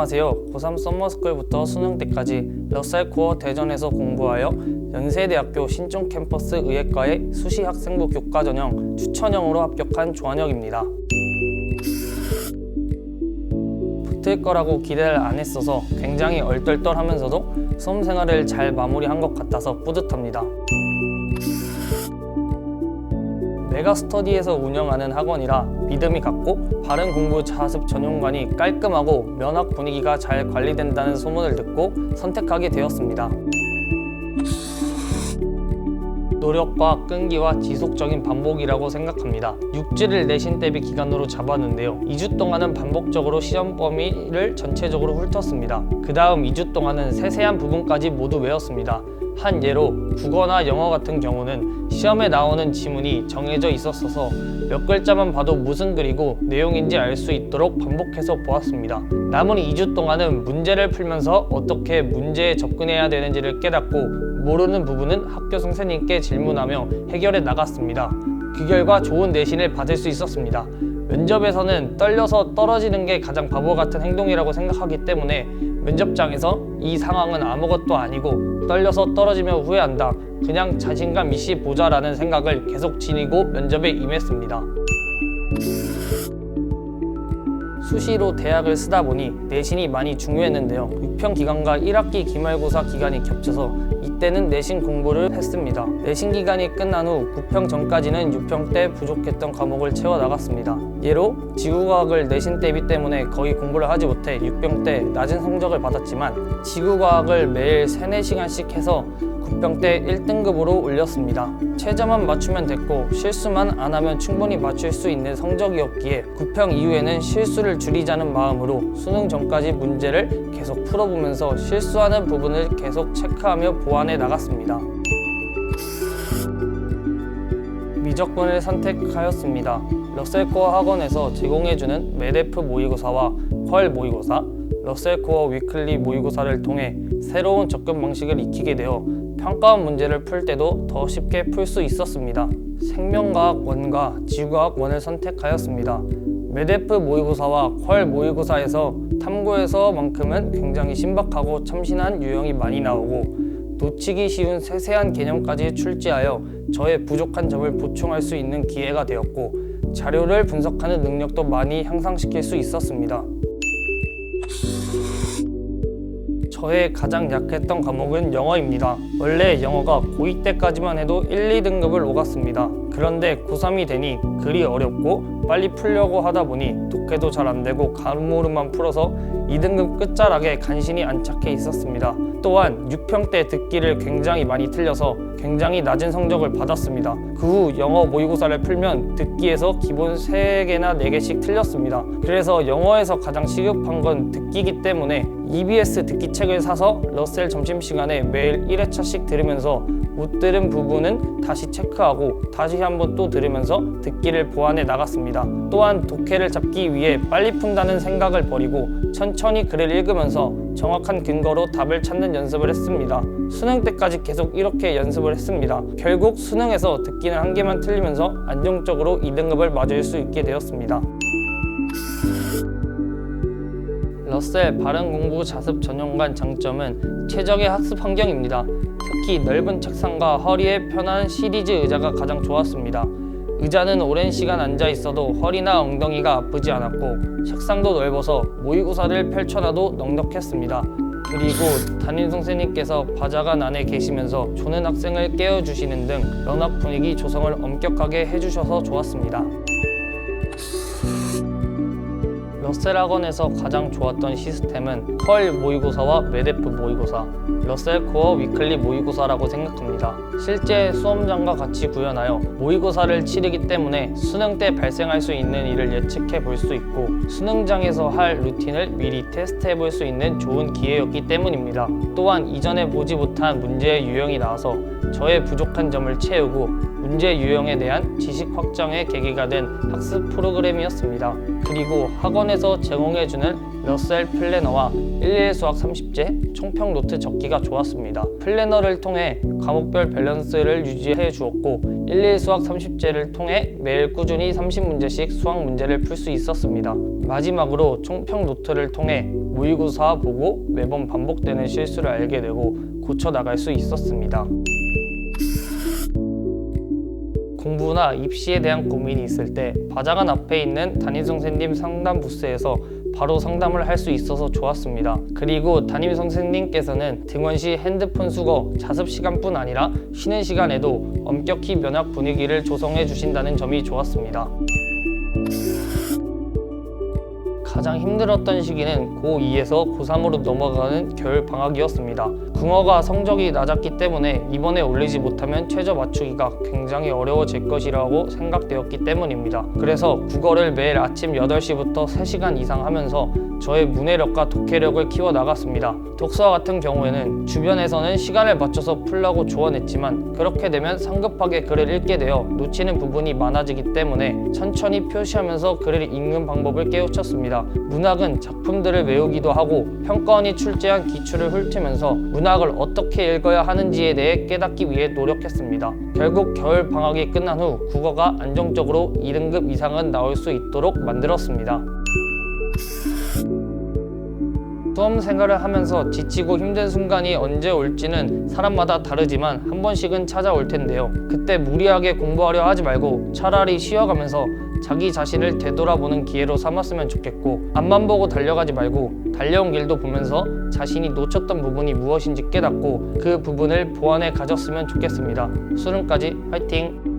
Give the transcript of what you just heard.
안녕하세요. 고3 썸머스쿨부터 수능 때까지 러셀 코어 대전에서 공부하여 연세대학교 신촌 캠퍼스 의예과의 수시 학생부 교과 전형 추천형으로 합격한 조한혁입니다. 붙을 거라고 기대를 안 했어서 굉장히 얼떨떨하면서도 수험 생활을 잘 마무리한 것 같아서 뿌듯합니다. 메가스터디에서 운영하는 학원이라 믿음이 갔고 바른 공부 자습 전용관이 깔끔하고 면학 분위기가 잘 관리된다는 소문을 듣고 선택하게 되었습니다. 노력과 끈기와 지속적인 반복이라고 생각합니다. 6주를 내신 대비 기간으로 잡았는데요. 2주 동안은 반복적으로 시험 범위를 전체적으로 훑었습니다. 그 다음 2주 동안은 세세한 부분까지 모두 외웠습니다. 한 예로 국어나 영어 같은 경우는 시험에 나오는 지문이 정해져 있었어서 몇 글자만 봐도 무슨 글이고 내용인지 알 수 있도록 반복해서 보았습니다. 남은 2주 동안은 문제를 풀면서 어떻게 문제에 접근해야 되는지를 깨닫고 모르는 부분은 학교 선생님께 질문하며 해결해 나갔습니다. 그 결과 좋은 내신을 받을 수 있었습니다. 면접에서는 떨려서 떨어지는 게 가장 바보 같은 행동이라고 생각하기 때문에 면접장에서 이 상황은 아무것도 아니고 떨려서 떨어지면 후회한다. 그냥 자신감 있이 보자라는 생각을 계속 지니고 면접에 임했습니다. 수시로 대학을 쓰다 보니 내신이 많이 중요했는데요. 6편 기간과 1학기 기말고사 기간이 겹쳐서 이때는 내신 공부를 했습니다. 내신 기간이 끝난 후 9평 전까지는 6평 때 부족했던 과목을 채워 나갔습니다. 예로 지구과학을 내신 대비 때문에 거의 공부를 하지 못해 6평 때 낮은 성적을 받았지만 지구과학을 매일 3-4시간씩 해서 9평 때 1등급으로 올렸습니다. 최저만 맞추면 됐고 실수만 안 하면 충분히 맞출 수 있는 성적이었기에 9평 이후에는 실수를 줄이자는 마음으로 수능 전까지 문제를 계속 풀어보면서 실수하는 부분을 계속 체크하며 보완해 나갔습니다. 미적분을 선택하였습니다. 러셀코어 학원에서 제공해주는 메데프 모의고사와 퀄 모의고사, 러셀코어 위클리 모의고사를 통해 새로운 접근 방식을 익히게 되어 평가원 문제를 풀 때도 더 쉽게 풀 수 있었습니다. 생명과학 1과 지구과학 1을 선택하였습니다. 메데프 모의고사와 퀄 모의고사에서 탐구에서만큼은 굉장히 신박하고 참신한 유형이 많이 나오고 놓치기 쉬운 세세한 개념까지 출제하여 저의 부족한 점을 보충할 수 있는 기회가 되었고 자료를 분석하는 능력도 많이 향상시킬 수 있었습니다. 저의 가장 약했던 과목은 영어입니다. 원래 영어가 고2 때까지만 해도 1, 2등급을 오갔습니다. 그런데 고3이 되니 글이 어렵고 빨리 풀려고 하다 보니 독해도 잘 안되고 가로모르만 풀어서 2등급 끝자락에 간신히 안착해 있었습니다. 또한 6평 때 듣기를 굉장히 많이 틀려서 굉장히 낮은 성적을 받았습니다. 그 후 영어 모의고사를 풀면 듣기에서 기본 3개나 4개씩 틀렸습니다. 그래서 영어에서 가장 시급한 건 듣기이기 때문에 EBS 듣기 책을 사서 러셀 점심시간에 매일 1회차씩 들으면서 못 들은 부분은 다시 체크하고 다시 한번 또 들으면서 듣기를 보완해 나갔습니다. 또한 독해를 잡기 위해 빨리 푼다는 생각을 버리고 천천히 글을 읽으면서 정확한 근거로 답을 찾는 연습을 했습니다. 수능 때까지 계속 이렇게 연습을 했습니다. 결국 수능에서 듣기는 1개만 틀리면서 안정적으로 2등급을 맞을 수 있게 되었습니다. 러셀 바른 공부 자습 전용관 장점은 최적의 학습 환경입니다. 특히 넓은 책상과 허리에 편한 시리즈 의자가 가장 좋았습니다. 의자는 오랜 시간 앉아 있어도 허리나 엉덩이가 아프지 않았고 책상도 넓어서 모의고사를 펼쳐놔도 넉넉했습니다. 그리고 담임 선생님께서 바자간 안에 계시면서 조는 학생을 깨워주시는 등 면학 분위기 조성을 엄격하게 해주셔서 좋았습니다. 러셀 학원에서 가장 좋았던 시스템은 퀄 모의고사와 메데프 모의고사, 러셀 코어 위클리 모의고사라고 생각합니다. 실제 수험장과 같이 구현하여 모의고사를 치르기 때문에 수능 때 발생할 수 있는 일을 예측해 볼 수 있고 수능장에서 할 루틴을 미리 테스트해 볼 수 있는 좋은 기회였기 때문입니다. 또한 이전에 보지 못한 문제의 유형이 나와서 저의 부족한 점을 채우고 문제 유형에 대한 지식 확장의 계기가 된 학습 프로그램이었습니다. 그리고 학원에서 제공해주는 러셀 플래너와 11 수학 30제 총평 노트 적기가 좋았습니다. 플래너를 통해 과목별 밸런스를 유지해 주었고 11 수학 30제를 통해 매일 꾸준히 30문제씩 수학 문제를 풀 수 있었습니다. 마지막으로 총평 노트를 통해 모의고사 보고 매번 반복되는 실수를 알게 되고 고쳐나갈 수 있었습니다. 공부나 입시에 대한 고민이 있을 때 바자관 앞에 있는 담임선생님 상담 부스에서 바로 상담을 할 수 있어서 좋았습니다. 그리고 담임선생님께서는 등원 시 핸드폰 수거, 자습 시간뿐 아니라 쉬는 시간에도 엄격히 면학 분위기를 조성해 주신다는 점이 좋았습니다. 가장 힘들었던 시기는 고2에서 고3으로 넘어가는 겨울 방학이었습니다. 국어가 성적이 낮았기 때문에 이번에 올리지 못하면 최저 맞추기가 굉장히 어려워질 것이라고 생각되었기 때문입니다. 그래서 국어를 매일 아침 8시부터 3시간 이상 하면서 저의 문해력과 독해력을 키워 나갔습니다. 독서와 같은 경우에는 주변에서는 시간을 맞춰서 풀라고 조언했지만 그렇게 되면 성급하게 글을 읽게 되어 놓치는 부분이 많아지기 때문에 천천히 표시하면서 글을 읽는 방법을 깨우쳤습니다. 문학은 작품들을 외우기도 하고 평가원이 출제한 기출을 훑으면서 문학을 어떻게 읽어야 하는지에 대해 깨닫기 위해 노력했습니다. 결국 겨울 방학이 끝난 후 국어가 안정적으로 2등급 이상은 나올 수 있도록 만들었습니다. 수험 생활을 하면서 지치고 힘든 순간이 언제 올지는 사람마다 다르지만 한 번씩은 찾아올 텐데요. 그때 무리하게 공부하려 하지 말고 차라리 쉬어가면서 자기 자신을 되돌아보는 기회로 삼았으면 좋겠고, 앞만 보고 달려가지 말고 달려온 길도 보면서 자신이 놓쳤던 부분이 무엇인지 깨닫고 그 부분을 보완해 가졌으면 좋겠습니다. 수능까지 화이팅!